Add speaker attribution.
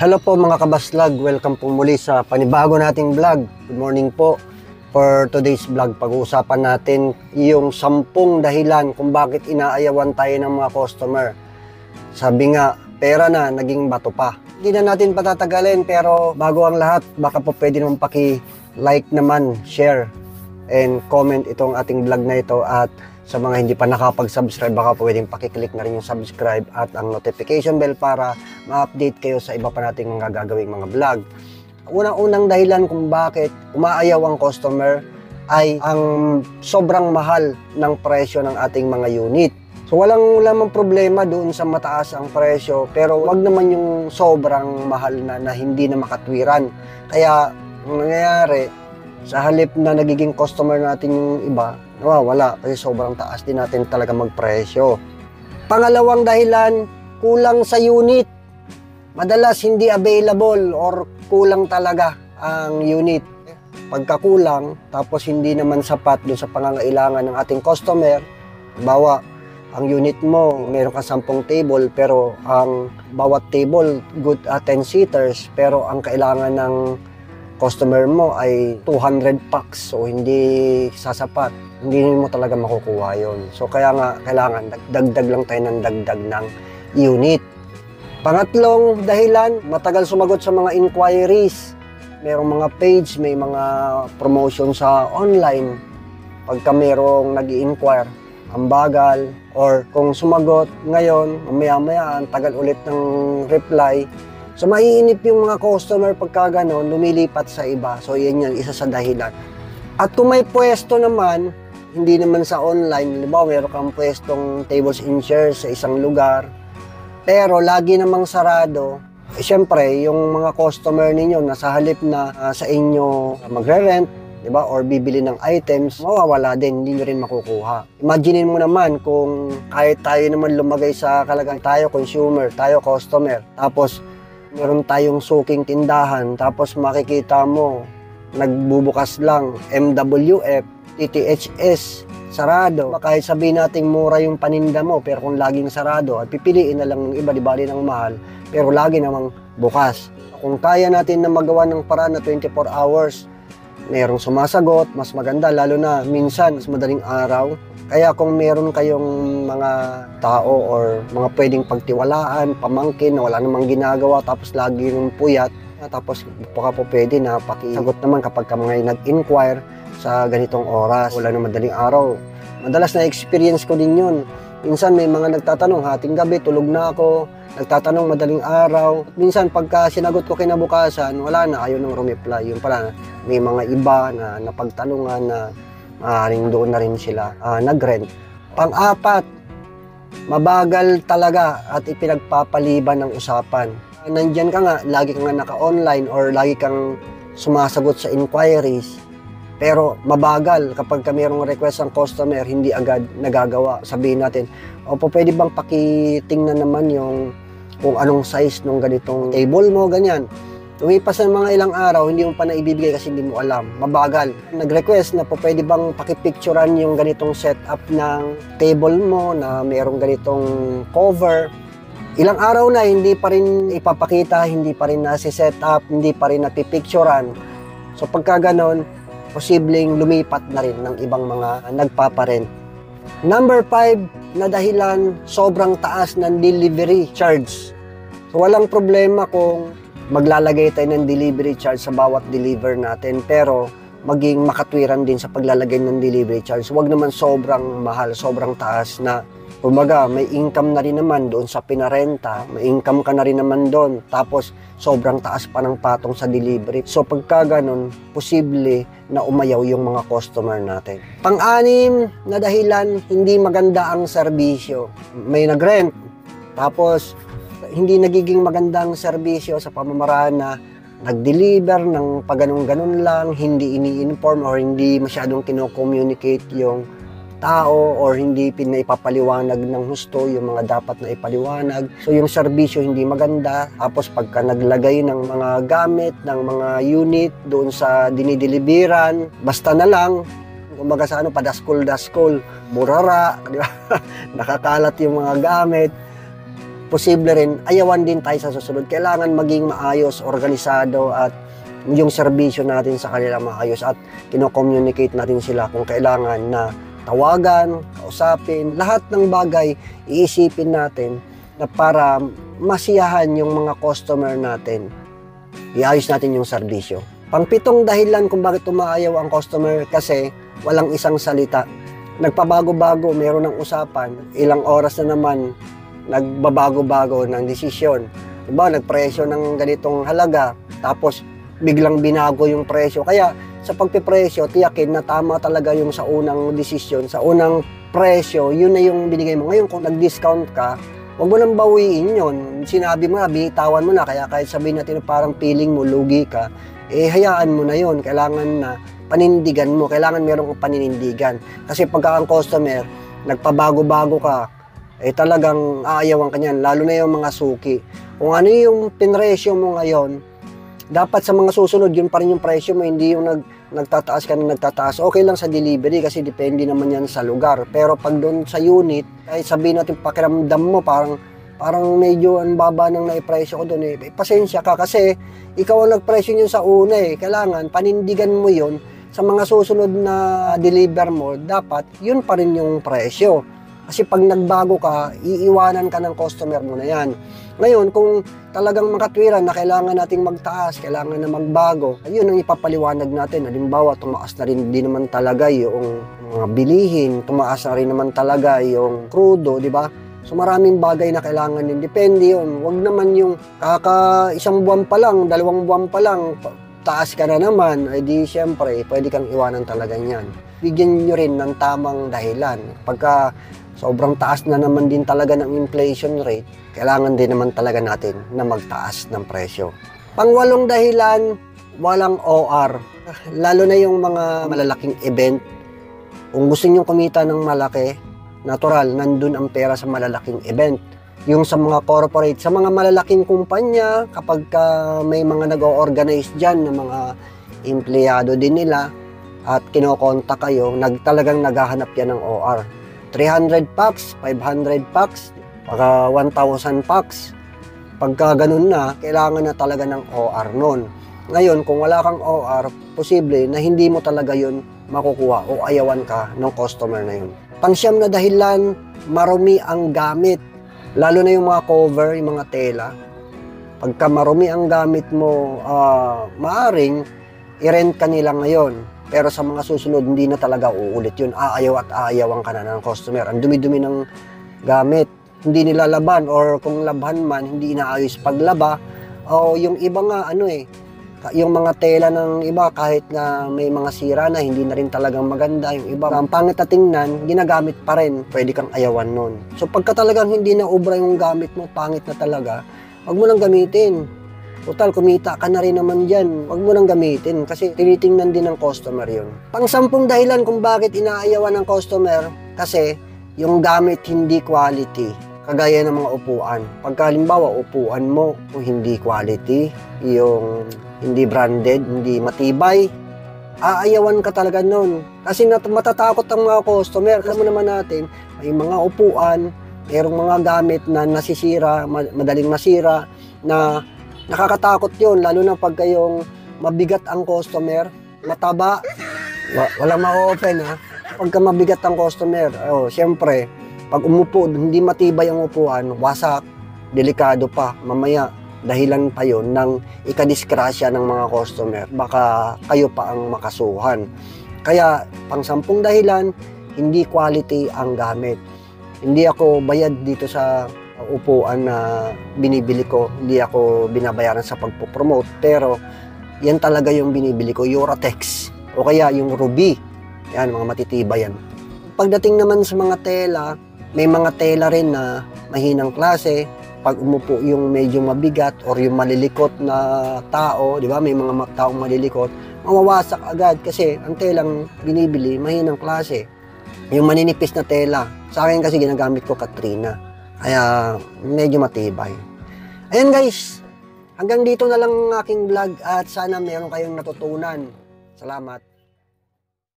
Speaker 1: Hello po mga kabaslag, welcome po muli sa panibago nating vlog. Good morning po. For today's vlog, pag-uusapan natin yung 10 dahilan kung bakit inaayawan tayo ng mga customer. Sabi nga, pera na, naging bato pa. Hindi na natin patatagalin, pero bago ang lahat, baka po pwede naman paki-like naman, share, and comment itong ating vlog na ito. At sa mga hindi pa nakapag-subscribe, baka pwedeng pakiclick na rin yung subscribe at ang notification bell para ma-update kayo sa iba pa nating mga gagawing mga vlog. Unang-unang dahilan kung bakit umaayaw ang customer ay ang sobrang mahal ng presyo ng ating mga unit. So walang lamang problema doon sa mataas ang presyo, pero wag naman yung sobrang mahal na hindi na makatwiran. Kaya ang nangyayari, sa halip na nagiging customer natin yung iba, nawawala kasi sobrang taas din natin talaga magpresyo. Pangalawang dahilan, kulang sa unit. Madalas hindi available or kulang talaga ang unit. Pagkakulang, tapos hindi naman sapat doon sa pangangailangan ng ating customer. Bawa, ang unit mo, meron ka 10 table, pero ang bawat table, good 10 seaters, pero ang kailangan ng customer mo ay 200 packs, so hindi sasapat. Hindi mo talaga makukuha yon. So kaya nga kailangan dagdag lang tayo ng dagdag ng unit. Pangatlong dahilan, matagal sumagot sa mga inquiries. Merong mga page, may mga promotion sa online. Pagka merong nag-i-inquire, ang bagal, or kung sumagot ngayon, mamaya-maya, ang tagal ulit ng reply. So maiinip yung mga customer pagka ganon, lumilipat sa iba. So yan yan, isa sa dahilan. At kung may pwesto naman, hindi naman sa online, diba, meron kang pwestong tables and chairs sa isang lugar, pero lagi namang sarado, syempre, yung mga customer ninyo na sa halip na sa inyo magre-rent, diba, or bibili ng items, mawawala din, hindi nyo rin makukuha. Imaginin mo naman kung kahit tayo naman lumagay sa kalagayan, tayo consumer, tayo customer, tapos meron tayong suking tindahan, tapos makikita mo, nagbubukas lang, MWF, TTHS, sarado. Kahit sabihin natin mura yung paninda mo, pero kung laging sarado, at pipiliin na lang ng iba, di bali ng mahal, pero lagi namang bukas. Kung kaya natin na magawa ng paraan na 24 hours, merong sumasagot, mas maganda, lalo na minsan, mas madaling araw. Kaya kung meron kayong mga tao or mga pwedeng pagtiwalaan, pamangkin na wala namang ginagawa, tapos lagi yung puyat, tapos baka po pwede na pakisagot naman kapag ka mga nag-inquire sa ganitong oras, wala na madaling araw. Madalas na experience ko din yun. Minsan may mga nagtatanong, hating gabi, tulog na ako, nagtatanong madaling araw. Minsan pagka sinagot ko kinabukasan, wala na, ayaw nang rumeply. Yun pala, may mga iba na napagtanungan na maaaring doon na rin sila nag-rent. Pang-apat, mabagal talaga at ipinagpapaliban ng usapan. Nandyan ka nga, lagi ka nga naka-online or lagi kang sumasagot sa inquiries, pero mabagal kapag mayroong request ang customer, hindi agad nagagawa. Sabihin natin, opo, pwede bang pakitingnan naman yung kung anong size ng ganitong table mo, ganyan. Lumipas ng mga ilang araw, hindi mo pa naibibigay kasi hindi mo alam. Mabagal. Nag-request na po pwede bang pakipicturan yung ganitong setup ng table mo na mayroong ganitong cover. Ilang araw na, hindi pa rin ipapakita, hindi pa rin nasi-setup, hindi pa rin napipicturan. So pagka ganon, posibleng lumipat na rin ng ibang mga nagpaparent. Number 5 na dahilan, sobrang taas ng delivery charge. So walang problema kung maglalagay tayo ng delivery charge sa bawat deliver natin, pero maging makatwiran din sa paglalagay ng delivery charge. Huwag naman sobrang mahal, sobrang taas na kumbaga may income na rin naman doon sa pinarenta, may income ka na rin naman doon, tapos sobrang taas pa ng patong sa delivery. So pagka ganun, posible na umayaw yung mga customer natin. Pang-anim na dahilan, hindi maganda ang serbisyo. May nag-rent, tapos hindi nagiging magandang serbisyo sa pamamaraan na nag-deliver ng pagganong-ganon lang, hindi ini-inform or hindi masyadong kino-communicate yung tao or hindi pinaipapaliwanag ng husto yung mga dapat na ipaliwanag. So yung serbisyo hindi maganda. Tapos pagka naglagay ng mga gamit, ng mga unit doon sa dinideliveran, basta na lang, kumbaga sa padaskol-daskol, burara, di ba? Nakakalat yung mga gamit. posible rin ayawan din tayo sa susunod. Kailangan maging maayos, organisado, at yung serbisyo natin sa kanila maayos, at kino-communicate natin sila kung kailangan na tawagan, kausapin, lahat ng bagay iisipin natin na para masiyahan yung mga customer natin. Iayos natin yung serbisyo. Pang-pitong dahilan kung bakit umaayaw ang customer, kasi walang isang salita. Nagpabago-bago, meron ng usapan, ilang oras na naman nagbabago-bago ng desisyon. Diba, nagpresyo ng ganitong halaga, tapos biglang binago yung presyo. Kaya sa pagpipresyo, tiyakin na tama talaga yung sa unang desisyon, sa unang presyo, yun na yung binigay mo. Ngayon kung nag-discount ka, huwag mo nang bawiin yun. Sinabi mo na, bitawan mo na, kaya kahit sabihin natin na parang feeling mo, lugi ka, hayaan mo na yun. Kailangan na panindigan mo, kailangan meron kang paninindigan. Kasi pagka ang customer, nagpabago-bago ka, talagang aayawan ka niyan, lalo na yung mga suki. Kung ano yung pinresyo mo ngayon, dapat sa mga susunod, yun pa rin yung presyo mo, hindi yung nagtataas ka na nagtataas. Okay lang sa delivery kasi depende naman yan sa lugar. Pero pag doon sa unit, ay sabihin natin pakiramdam mo, parang medyo ang baba ng naipresyo ko doon. Pasensya ka kasi ikaw ang nagpresyo nyo sa una Kailangan panindigan mo yun sa mga susunod na deliver mo, dapat yun pa rin yung presyo. Kasi pag nagbago ka, iiwanan ka ng customer mo na yan. Ngayon, kung talagang makatwiran na kailangan nating magtaas, kailangan na magbago, yun ang ipapaliwanag natin. Halimbawa, tumaas na rin din naman talaga yung mga bilihin, tumaas na rin naman talaga yung krudo, di ba? So maraming bagay na kailangan din. Depende yun. Huwag naman yung isang buwan pa lang, 2 buwan pa lang, taas ka na naman, di syempre, pwede kang iwanan talaga yan. Bigyan nyo rin ng tamang dahilan. Pagka sobrang taas na naman din talaga ng inflation rate, kailangan din naman talaga natin na magtaas ng presyo. Pang-8 dahilan, walang OR. Lalo na yung mga malalaking event. Kung gusto nyo kumita ng malaki, natural, nandun ang pera sa malalaking event. Yung sa mga corporate, sa mga malalaking kumpanya, kapag may mga nag-o-organize dyan ng mga empleyado din nila at kinokontak kayo, talagang naghahanap yan ng OR. 300 packs, 500 packs, pagka 1,000 packs. Pagka ganun na, kailangan na talaga ng OR nun. Ngayon, kung wala kang OR, posible na hindi mo talaga yun makukuha o ayawan ka ng customer na yun. Pang-siyam na dahilan, marumi ang gamit. Lalo na yung mga cover, yung mga tela. Pagka marumi ang gamit mo, maaring i-rent ka nila ngayon. Pero sa mga susunod, hindi na talaga uulit yun. Aayaw at aayawan ka na ng customer. Ang dumi-dumi ng gamit, hindi nila laban, or kung laban man, hindi inaayos paglaba. O yung iba nga, yung mga tela ng iba, kahit na may mga sira na, hindi na rin talagang maganda. Yung iba, ang pangit na tingnan, ginagamit pa rin. Pwede kang ayawan nun. So pagka talagang hindi na ubra yung gamit mo, pangit na talaga, wag mo nang gamitin. Total, kumita ka na rin naman dyan. Huwag mo nang gamitin kasi tinitingnan din ng customer yun. Pang-10 dahilan kung bakit inaayawan ng customer, kasi yung gamit hindi quality. Kagaya ng mga upuan. Pagka halimbawa, upuan mo kung hindi quality, yung hindi branded, hindi matibay, aayawan ka talaga nun. Kasi matatakot ang mga customer. Alam mo naman natin, may mga upuan, mayroong mga gamit na nasisira, madaling masira, na nakakatakot yun, lalo na pag kayong mabigat ang customer, mataba, walang ma-open Pagka mabigat ang customer, syempre, pag umupo, hindi matibay ang upuan, wasak, delikado pa, mamaya, dahilan pa yun ng ikadiskrasya ng mga customer, baka kayo pa ang makasuhan. Kaya, pang-10 dahilan, hindi quality ang gamit. Hindi ako bayad dito sa upuan na binibili ko, hindi ako binabayaran sa pagpopromote, pero yan talaga yung binibili ko, Eurotex o kaya yung Ruby, yan, mga matitibay yan. Pagdating naman sa mga tela, may mga tela rin na mahinang klase. Pag umupo yung medyo mabigat or yung malilikot na tao, di ba, may mga taong malilikot, mawawasak agad kasi ang telang binibili mahinang klase, yung maninipis na tela. Sa akin kasi ginagamit ko Katrina, kaya medyo matibay. Ayan guys, hanggang dito na lang ang aking vlog at sana meron kayong natutunan. Salamat.